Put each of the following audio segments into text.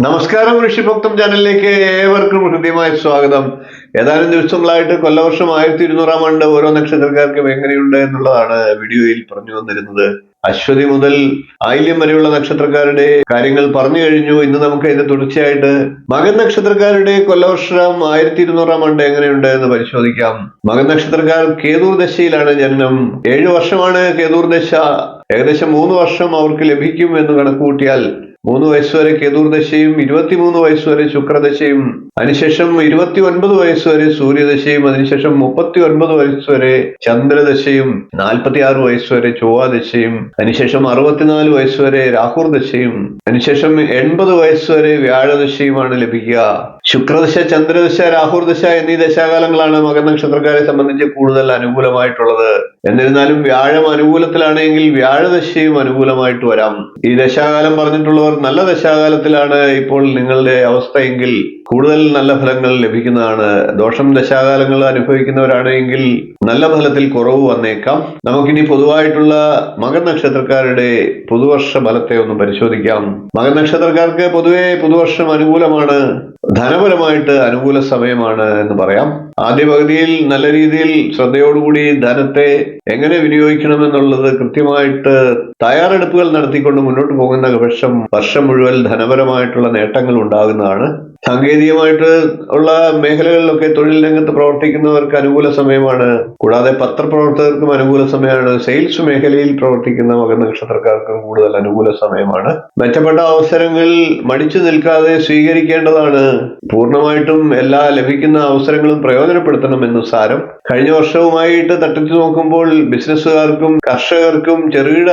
നമസ്കാരം, ഋഷിഭക്തം ചാനലിലേക്ക് ഏവർക്കും ഹൃദ്യമായ സ്വാഗതം. ഏതാനും ദിവസങ്ങളായിട്ട് കൊല്ലവർഷം 1200 ആണ്ട് ഓരോ നക്ഷത്രക്കാർക്കും എങ്ങനെയുണ്ട് എന്നുള്ളതാണ് വീഡിയോയിൽ പറഞ്ഞു വന്നിരുന്നത്. അശ്വതി മുതൽ ആയില്യം വരെയുള്ള നക്ഷത്രക്കാരുടെ കാര്യങ്ങൾ പറഞ്ഞു കഴിഞ്ഞു. ഇന്ന് നമുക്ക് ഇതിന്റെ തുടർച്ചയായിട്ട് മകൻ നക്ഷത്രക്കാരുടെ കൊല്ലവർഷം 1200 ആണ്ട് എങ്ങനെയുണ്ട് എന്ന് പരിശോധിക്കാം. മകൻ നക്ഷത്രക്കാർ കേതൂർ ദശയിലാണ് ജനനം. 7 വർഷമാണ് കേതൂർ ദശ. ഏകദേശം 3 വർഷം അവർക്ക് ലഭിക്കും എന്ന് കണക്കുകൂട്ടിയാൽ 3 വയസ്സ് വരെ കേതൂർ ദശയും 23 വയസ്സ് വരെ ശുക്രദശയും അതിനുശേഷം 29 വയസ്സ് വരെ സൂര്യദശയും അതിനുശേഷം 39 വയസ്സ് വരെ ചന്ദ്രദശയും 46 വയസ്സ് വരെ ചൊവ്വാദശയും അതിനുശേഷം 64 വയസ്സ് വരെ രാഹുർ ദശയും അതിനുശേഷം 80 വയസ്സ് വരെ വ്യാഴദശയുമാണ് ലഭിക്കുക. ശുക്രദശ, ചന്ദ്രദശ, രാഹുർ ദശ എന്നീ ദശാകാലങ്ങളാണ് മകൻ നക്ഷത്രക്കാരെ സംബന്ധിച്ച് കൂടുതൽ അനുകൂലമായിട്ടുള്ളത്. എന്നിരുന്നാലും വ്യാഴം അനുകൂലത്തിലാണെങ്കിൽ വ്യാഴദശയും അനുകൂലമായിട്ട് വരാം. ഈ ദശാകാലം പറഞ്ഞിട്ടുള്ളവർ നല്ല ദശാകാലത്തിലാണ് ഇപ്പോൾ നിങ്ങളുടെ അവസ്ഥയെങ്കിൽ കൂടുതൽ നല്ല ഫലങ്ങൾ ലഭിക്കുന്നതാണ്. ദോഷം ദശാകാലങ്ങൾ അനുഭവിക്കുന്നവരാണെങ്കിൽ നല്ല ഫലത്തിൽ കുറവ് വന്നേക്കാം. നമുക്കിനി പൊതുവായിട്ടുള്ള മകൻ നക്ഷത്രക്കാരുടെ പുതുവർഷ ഫലത്തെ ഒന്ന് പരിശോധിക്കാം. മകൻ നക്ഷത്രക്കാർക്ക് പൊതുവെ പുതുവർഷം അനുകൂലമാണ്. ധനപരമായിട്ട് അനുകൂല സമയമാണ് എന്ന് പറയാം. ആദ്യ പകുതിയിൽ നല്ല രീതിയിൽ ശ്രദ്ധയോടുകൂടി ധനത്തെ എങ്ങനെ വിനിയോഗിക്കണമെന്നുള്ളത് കൃത്യമായിട്ട് തയ്യാറെടുപ്പുകൾ നടത്തിക്കൊണ്ട് മുന്നോട്ട് പോകുന്ന വർഷം മുഴുവൻ ധനപരമായിട്ടുള്ള നേട്ടങ്ങൾ ഉണ്ടാകുന്നതാണ്. സാങ്കേതികമായിട്ട് ഉള്ള മേഖലകളിലൊക്കെ തൊഴിൽ രംഗത്ത് പ്രവർത്തിക്കുന്നവർക്ക് അനുകൂല സമയമാണ്. കൂടാതെ പത്രപ്രവർത്തകർക്കും അനുകൂല സമയമാണ്. സെയിൽസ് മേഖലയിൽ പ്രവർത്തിക്കുന്ന മകൻ നക്ഷത്രക്കാർക്കും കൂടുതൽ അനുകൂല സമയമാണ്. മെച്ചപ്പെട്ട അവസരങ്ങൾ മടിച്ചു നിൽക്കാതെ സ്വീകരിക്കേണ്ടതാണ്. പൂർണ്ണമായിട്ടും എല്ലാ ലഭിക്കുന്ന അവസരങ്ങളും പ്രയോജനപ്പെടുത്തണമെന്ന് സാരം. കഴിഞ്ഞ വർഷവുമായിട്ട് തട്ടിച്ചു നോക്കുമ്പോൾ ബിസിനസ്സുകാർക്കും കർഷകർക്കും ചെറുകിട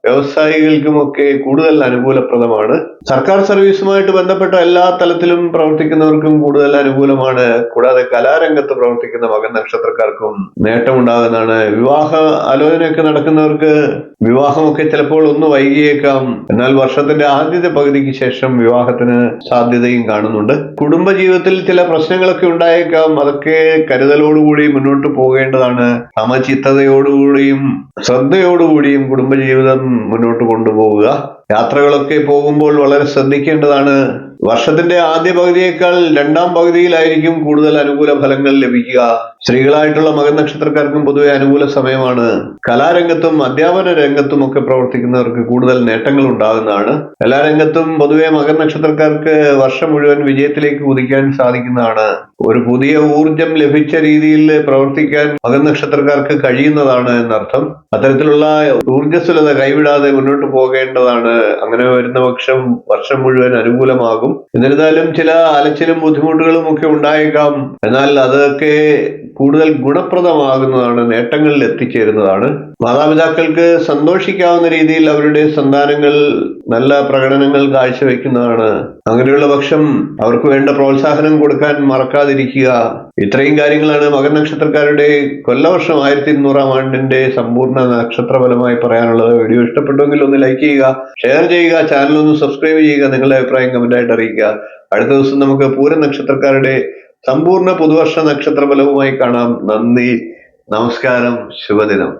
വ്യവസായികൾക്കുമൊക്കെ കൂടുതൽ അനുകൂലപ്രദമാണ്. സർക്കാർ സർവീസുമായിട്ട് ബന്ധപ്പെട്ട എല്ലാ തലത്തിലും പ്രവർത്തിക്കുന്നവർക്കും കൂടുതൽ അനുകൂലമാണ്. കൂടാതെ കലാരംഗത്ത് പ്രവർത്തിക്കുന്ന മകൻ നക്ഷത്രക്കാർക്കും നേട്ടമുണ്ടാകുന്നതാണ്. വിവാഹ ആലോചനയൊക്കെ നടക്കുന്നവർക്ക് വിവാഹമൊക്കെ ചിലപ്പോൾ ഒന്ന് വൈകിയേക്കാം. എന്നാൽ വർഷത്തിന്റെ ആദ്യത്തെ പകുതിക്ക് ശേഷം വിവാഹത്തിന് സാധ്യതയും കാണുന്നുണ്ട്. കുടുംബജീവിതത്തിൽ ചില പ്രശ്നങ്ങളൊക്കെ ഉണ്ടായേക്കാം. അതൊക്കെ കരുതലോടുകൂടി മുന്നോട്ട് പോകേണ്ടതാണ്. സമചിത്തതയോടുകൂടിയും ശ്രദ്ധയോടുകൂടിയും കുടുംബജീവിതം മുന്നോട്ട് കൊണ്ടുപോവുക. യാത്രകളൊക്കെ പോകുമ്പോൾ വളരെ ശ്രദ്ധിക്കേണ്ടതാണ്. വർഷത്തിന്റെ ആദ്യ പകുതിയേക്കാൾ രണ്ടാം പകുതിയിലായിരിക്കും കൂടുതൽ അനുകൂല ഫലങ്ങൾ ലഭിക്കുക. സ്ത്രീകളായിട്ടുള്ള മകൻ നക്ഷത്രക്കാർക്കും പൊതുവെ അനുകൂല സമയമാണ്. കലാരംഗത്തും അധ്യാപന രംഗത്തും ഒക്കെ പ്രവർത്തിക്കുന്നവർക്ക് കൂടുതൽ നേട്ടങ്ങൾ ഉണ്ടാകുന്നതാണ്. എല്ലാ രംഗത്തും പൊതുവെ മകൻ നക്ഷത്രക്കാർക്ക് വർഷം മുഴുവൻ വിജയത്തിലേക്ക് കുതിക്കാൻ സാധിക്കുന്നതാണ്. ഒരു പുതിയ ഊർജം ലഭിച്ച രീതിയിൽ പ്രവർത്തിക്കാൻ മകൻ നക്ഷത്രക്കാർക്ക് കഴിയുന്നതാണ് എന്നർത്ഥം. അത്തരത്തിലുള്ള ഊർജ്ജസ്വലത കൈവിടാതെ മുന്നോട്ട് പോകേണ്ടതാണ്. അങ്ങനെ വരുന്ന പക്ഷം വർഷം മുഴുവൻ അനുകൂലമാകും. എന്നിരുന്നാലും ചില അലച്ചിലും ബുദ്ധിമുട്ടുകളും ഒക്കെ ഉണ്ടായേക്കാം. എന്നാൽ അതൊക്കെ കൂടുതൽ ഗുണപ്രദമാകുന്നതാണ്, നേട്ടങ്ങളിൽ എത്തിച്ചേരുന്നതാണ്. മാതാപിതാക്കൾക്ക് സന്തോഷിക്കാവുന്ന രീതിയിൽ അവരുടെ സന്താനങ്ങൾ നല്ല പ്രകടനങ്ങൾ കാഴ്ചവെക്കുന്നതാണ്. അങ്ങനെയുള്ള പക്ഷം അവർക്ക് വേണ്ട പ്രോത്സാഹനം കൊടുക്കാൻ മറക്കാതിരിക്കുക. ഇത്രയും കാര്യങ്ങളാണ് മകൻ നക്ഷത്രക്കാരുടെ കൊല്ലവർഷം 1200 ആണ്ടിന്റെ സമ്പൂർണ്ണ നക്ഷത്രഫലമായി പറയാനുള്ളത്. വീഡിയോ ഇഷ്ടപ്പെട്ടുവെങ്കിൽ ഒന്ന് ലൈക്ക് ചെയ്യുക, ഷെയർ ചെയ്യുക, ചാനൽ ഒന്ന് സബ്സ്ക്രൈബ് ചെയ്യുക, നിങ്ങളുടെ അഭിപ്രായം കമന്റായിട്ട് അറിയിക്കുക. അടുത്ത ദിവസം നമുക്ക് പൂര നക്ഷത്രക്കാരുടെ സമ്പൂർണ്ണ പുതുവർഷ നക്ഷത്രഫലവുമായി കാണാം. നന്ദി, നമസ്കാരം, ശുഭദിനം.